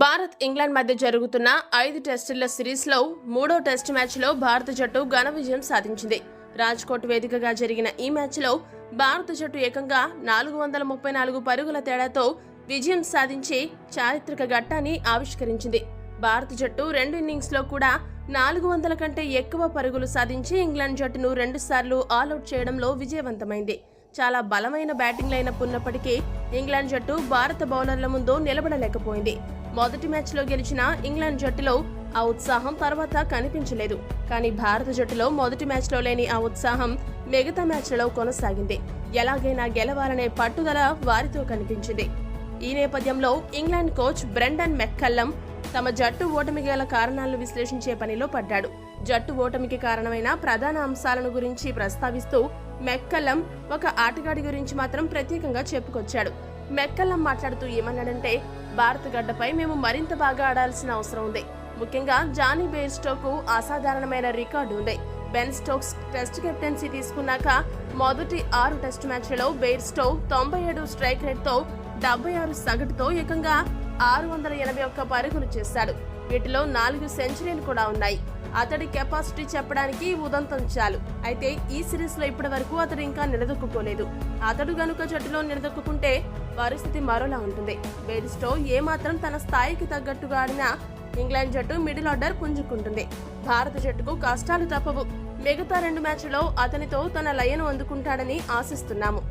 Bharat England మధ్య జరుగుతున్న 5 టెస్టుల సిరీస్లో మూడో టెస్ట్ మ్యాచ్లో భారత జట్టు ఘన విజయం సాధించింది. రాజ్కోట్ వేదికగా జరిగిన ఈ మ్యాచ్లో భారత జట్టు ఏకంగా 434 పరుగుల తేడాతో విజయం సాధించి చారిత్రక ఘట్టాన్ని ఆవిష్కరించింది. భారత జట్టు 2 ఇన్నింగ్స్లో కూడా 400 కంటే ఎక్కువ పరుగులు సాధించి ఇంగ్లాండ్ జట్టును 2 సార్లు ఆల్అవుట్ చేయడంలో విజయవంతమైంది. చాలా బలమైన బ్యాటింగ్ లైనప్ ఉన్నప్పటికీ ఇంగ్లాండ్ జట్టు భారత బౌలర్ల ముందు నిలబడలేకపోయింది. మొదటి మ్యాచ్లో గెలిచిన ఇంగ్లాండ్ జట్టులో ఆ ఉత్సాహం తర్వాత కనిపించలేదు. కానీ భారత జట్టులో మొదటి మ్యాచ్లో లేని ఆ ఉత్సాహం మిగతా మ్యాచ్లలో కొనసాగింది. ఎలాగైనా గెలవాలనే పట్టుదల వారితో కనిపించింది. ఈ నేపథ్యంలో ఇంగ్లాండ్ కోచ్ బ్రెండన్ మెక్కల్లమ్ తమ జట్టు ఓటమికి గల కారణాలను విశ్లేషించే పనిలో పడ్డాడు. జట్టు ఓటమికి కారణమైన ప్రధాన అంశాలను గురించి ప్రస్తావిస్తూ మెక్కల్లమ్ ఒక ఆటగాడి గురించి మాత్రం ప్రత్యేకంగా చెప్పుకొచ్చాడు. మెక్కల్లమ్ మాట్లాడుతూ ఏమన్నాడంటే, భారత గడ్డపై మేము మరింత బాగా ఆడాల్సిన అవసరం ఉంది. ముఖ్యంగా జానీ బెయిర్స్టోకు అసాధారణమైన రికార్డు ఉంది. బెన్ స్టోక్స్ టెస్ట్ కెప్టెన్సీ తీసుకున్నాక మొదటి 6 టెస్ట్ మ్యాచ్లలో బెయిర్స్టో 97 స్ట్రైక్ రేట్తో 76 సగటుతో ఏకంగా 681 పరుగులు చేశాడు. వీటిలో 4 సెంచరీలు కూడా ఉన్నాయి. అతడి కెపాసిటీ చెప్పడానికి ఉదంతం చాలు. అయితే ఈ సిరీస్ లో ఇప్పటి వరకు అతడు ఇంకా నిలదొక్కుకోలేదు. అతడు గనుక జట్టులో నిలదొక్కుంటే పరిస్థితి మరోలా ఉంటుంది. బెయిర్స్టో ఏమాత్రం తన స్థాయికి తగ్గట్టుగా ఆడినా ఇంగ్లాండ్ జట్టు మిడిల్ ఆర్డర్ పుంజుకుంటుంది. భారత జట్టుకు కష్టాలు తప్పవు. మిగతా 2 మ్యాచ్లలో అతనితో తన లయను అందుకుంటాడని ఆశిస్తున్నాము.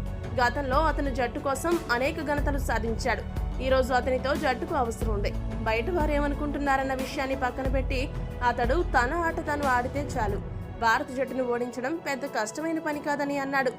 గతంలో అతను జట్టు కోసం అనేక ఘనతలు సాధించాడు. ఈ రోజు అతనితో జట్టుకు అవసరం ఉంది. బయట వారు ఏమనుకుంటున్నారన్న విషయాన్ని పక్కన పెట్టి అతడు తన ఆట తాను ఆడితే చాలు. భారత జట్టును ఓడించడం పెద్ద కష్టమైన పని కాదని అన్నాడు.